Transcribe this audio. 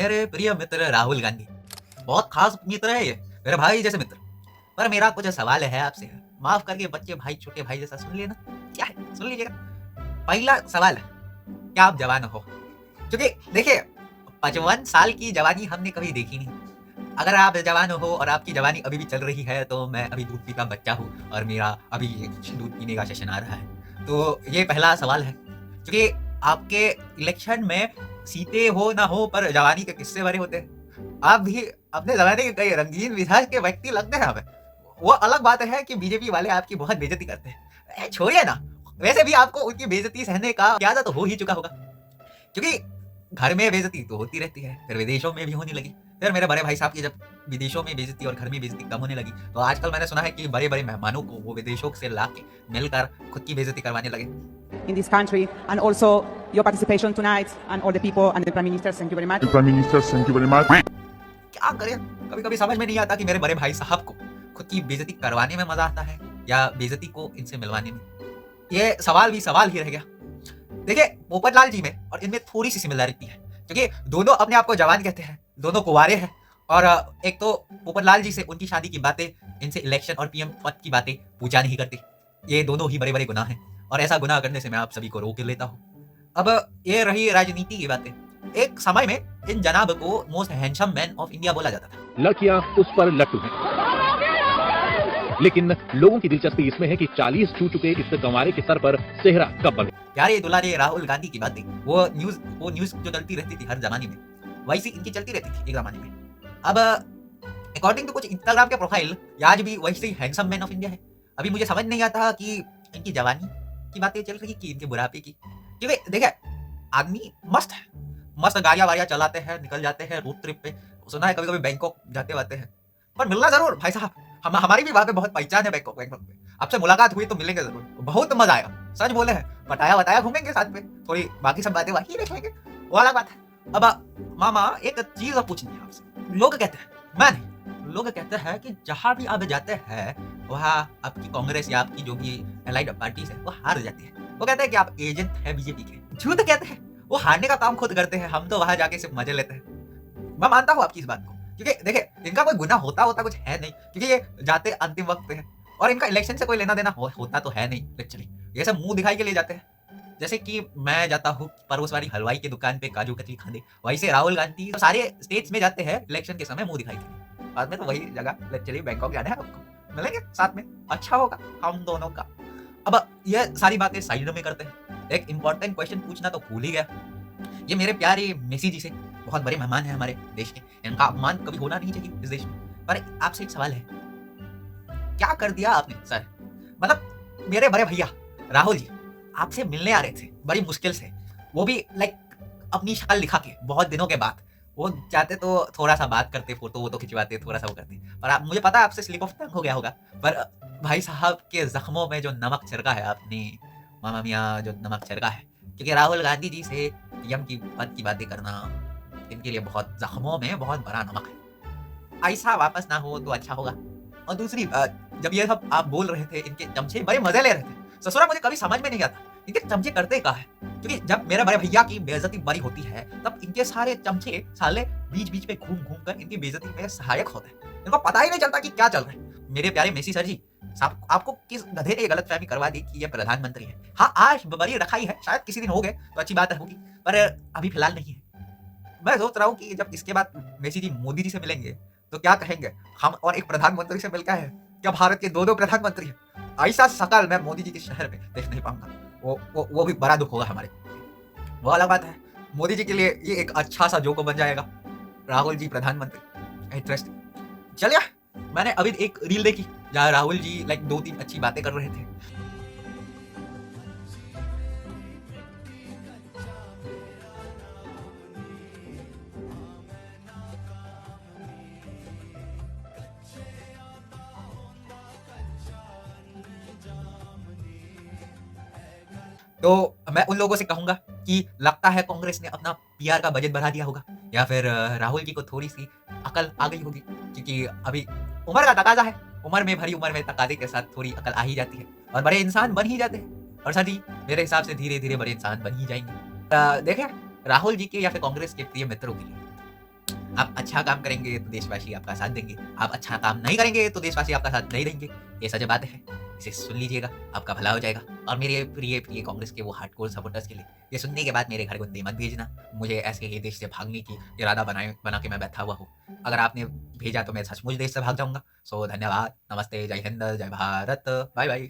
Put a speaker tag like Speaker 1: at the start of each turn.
Speaker 1: मेरे प्रिय मित्र राहुल गांधी, बहुत खास मित्र है ये, मेरे भाई जैसे मित्र। पर मेरा कुछ सवाल है आपसे, माफ करके बच्चे भाई छोटे भाई जैसा सुन लेना। क्या है, सुन लीजिएगा। पहला सवाल है, क्या आप जवान हो? क्योंकि देखिए, 55 साल की जवानी हमने कभी देखी नहीं। अगर आप जवान हो और आपकी जवानी अभी भी चल रही है तो मैं अभी दूध पीता बच्चा हूँ और मेरा अभी दूध पीने का सेशन आ रहा है। तो ये पहला सवाल है, क्योंकि आपके इलेक्शन में सीटे हो ना हो पर जवानी के किस्से भरे होते हैं। आप भी अपने जमाने के कई रंगीन मिजाज के व्यक्ति लगते हैं हमें। वो अलग बात है कि बीजेपी वाले आपकी बहुत बेइज्जती करते हैं, छोड़िए ना। वैसे भी आपको उनकी बेइज्जती सहने का ज्यादा तो हो ही चुका होगा, क्योंकि घर में बेइज्जती तो होती रहती है, फिर विदेशों में भी होने लगी। फिर मेरे बड़े भाई साहब की जब विदेशों में बेइज्जती और घर में बेइज्जती कम होने लगी, तो आजकल मैंने सुना है कि बड़े बड़े मेहमानों को वो विदेशों से ला के मिलकर खुद की बेइज्जती करवाने लगे।
Speaker 2: in this country, and also your participation tonight, and all the people and the Prime Minister. Thank you very much.
Speaker 3: The Prime Minister, thank you very much.
Speaker 1: क्या करें, कभी कभी समझ में नहीं आता कि मेरे बड़े भाई साहब को खुद की बेइज्जती करवाने में मजा आता है या बेइज्जती को इनसे मिलवाने में। ये सवाल भी सवाल ही रह गया। देखिए, पोपटलाल जी में और इनमें थोड़ी सी सिमिलरिटी है, क्योंकि दोनों अपने आप को जवान कहते हैं, दोनों कुंवारे हैं। और एक तो पोपटलाल जी से उनकी शादी की बातें, इनसे इलेक्शन और पीएम पद की बातें पूछा नहीं करते। ये दोनों ही बड़े बड़े गुनाह हैं और ऐसा गुनाह करने से मैं आप सभी को रोक लेता हूँ। अब ये रही राजनीति की बातें। एक समय में इन जनाब को most handsome man of India बोला जाता था।
Speaker 4: लड़कियां उस पर लट्टू हैं, लेकिन लोगों की दिलचस्पी इसमें है कि 40 छू चुके इस गंवारे के सर पर सेहरा कब बने।
Speaker 1: प्यारे दुलारे राहुल गांधी की बातें, वो न्यूज जो चलती रहती थी हर जमाने में, वैसी इनकी चलती रहती थी एक जमाने में। अब अकॉर्डिंग टू कुछ इंस्टाग्राम के प्रोफाइल, आज भी वैसे ही हैंडसम मैन ऑफ इंडिया है। अभी मुझे समझ नहीं आता कि इनकी जवानी की बातें चल रही कि इनके बुढ़ापे की, क्योंकि देखिए आदमी मस्त है, मस्त गाड़ियां वाड़ियां चलाते हैं, निकल जाते हैं रोड ट्रिप पे। सुना है कभी कभी बैंकॉक जाते वाते हैं, पर मिलना जरूर भाई साहब। हमारी भी वहां पे बहुत पहचान है बैंकॉक पे। आपसे मुलाकात हुई तो मिलेंगे जरूर, बहुत मजा आएगा। सच बोले हैं, बताया बताया घूमेंगे साथ में, थोड़ी बाकी सब बातें वही देख लेंगे, वो अलग बात है। अब मामा एक चीज पूछनी है आपसे। लोग कहते हैं, मैं नहीं, लोग कहते हैं कि जहां भी आप जाते हैं वहां आपकी कांग्रेस या आपकी जो भी एलाइड पार्टीज है वो हार जाती है। वो कहते हैं कि आप एजेंट है बीजेपी के। झूठ कहते हैं, वो हारने का काम खुद करते हैं, हम तो वहां जाके सिर्फ मजे लेते हैं। मैं मानता हूँ आपकी इस बात को, क्योंकि देखिए इनका कोई गुनाह होता कुछ है नहीं, क्योंकि ये जाते अंतिम वक्त पे है और इनका इलेक्शन से कोई लेना देना होता तो है नहीं। लिटरली ये सब मुंह दिखाई के लिए जाते हैं। जैसे कि मैं जाता हूँ परोस वाली हलवाई की दुकान पे काजू कतली खाने, वैसे राहुल गांधी तो सारे स्टेट्स में जाते हैं इलेक्शन के समय मुंह दिखाई के लिए। बाद में तो वही जगह लिटरली बैंकॉक जाना है आपको, मिलेंगे साथ में, अच्छा होगा हम दोनों का। अब ये सारी बातें साइड में करते हैं, एक इंपॉर्टेंट क्वेश्चन पूछना तो भूल ही गया। ये मेरे प्यारे मेसी जी से, बहुत बड़े मेहमान हैं हमारे देश के, इनका अपमान कभी होना नहीं चाहिए इस देश में। पर आपसे एक सवाल है, क्या कर दिया आपने सर? मतलब मेरे बड़े भैया राहुल जी आपसे मिलने आ रहे थे बड़ी मुश्किल से, वो भी लाइक अपनी शक्ल दिखा के बहुत दिनों के बाद। वो चाहते तो थोड़ा सा बात करते, फोटो वो तो खिंचवाते, थोड़ा सा वो करते, पर मुझे पता है आपसे स्लिप ऑफ टंग हो गया होगा। पर भाई साहब के जख्मों में जो नमक छिड़का है आपने, मामा मियाँ जो नमक छिड़का है, क्योंकि राहुल गांधी जी से पीएम की पद की बातें करना इनके लिए बहुत जख्मों में बहुत बड़ा नमक है। ऐसा वापस ना हो तो अच्छा होगा। और दूसरी बात, जब ये सब आप बोल रहे थे, इनके चमचे बड़े मजे ले रहे थे। ससुरा मुझे कभी समझ में नहीं आता इनके चमचे करते क्या है, क्योंकि जब मेरे बड़े भैया की बेइज्जती बड़ी होती है तब इनके सारे चमचे साले बीच बीच में घूम घूम कर इनकी बेइज्जती में सहायक होते हैं। इनको पता ही नहीं चलता कि क्या चल रहा है। मेरे प्यारे मेसी सर जी, आपको किस गधे ने गलत फहमी करवा दी कि ये प्रधानमंत्री है? हाँ, आज बड़ी रखाई है, शायद किसी दिन हो गए तो अच्छी बात होगी, पर अभी फिलहाल नहीं है। मैं सोच रहा हूँ कि जब इसके बाद मेसी जी मोदी जी से मिलेंगे तो क्या कहेंगे, हम और एक प्रधानमंत्री से मिलकर है क्या भारत के दो प्रधानमंत्री है? ऐसा शकल मैं मोदी जी के शहर में देख नहीं पाऊंगा। वो भी बड़ा दुख होगा हमारे। वो अलग बात है, मोदी जी के लिए ये एक अच्छा सा जोक बन जाएगा, राहुल जी प्रधानमंत्री। इंटरेस्टिंग। चलिए, मैंने अभी एक रील देखी जहाँ राहुल जी लाइक 2-3 अच्छी बातें कर रहे थे। तो मैं उन लोगों से कहूंगा कि लगता है कांग्रेस ने अपना पीआर का बजट बढ़ा दिया होगा, या फिर राहुल जी को थोड़ी सी अकल आ गई होगी, क्योंकि अभी उम्र का तकाजा है। उम्र में भरी उम्र में तकाजे के साथ थोड़ी अकल आ ही जाती है और बड़े इंसान बन ही जाते हैं। और सर जी मेरे हिसाब से धीरे धीरे बड़े इंसान बन ही जाएंगे। देखिए, राहुल जी के या फिर कांग्रेस के प्रिय मित्रों के लिए आप अच्छा काम करेंगे तो देशवासी आपका साथ देंगे, आप अच्छा काम नहीं करेंगे तो देशवासी आपका साथ नहीं देंगे। ये सच बात है, इसे सुन लीजिएगा, आपका भला हो जाएगा। और मेरे प्रिय कांग्रेस के वो हार्डकोर सपोर्टर्स के लिए, ये सुनने के बाद मेरे घर गुंडे मत भेजना, मुझे ऐसे ही देश से भागने की इरादा बना के मैं बैठा हुआ हूँ। अगर आपने भेजा तो मैं सचमुच देश से भाग जाऊँगा। सो धन्यवाद, नमस्ते, जय हिंद, जय भारत, बाय बाय।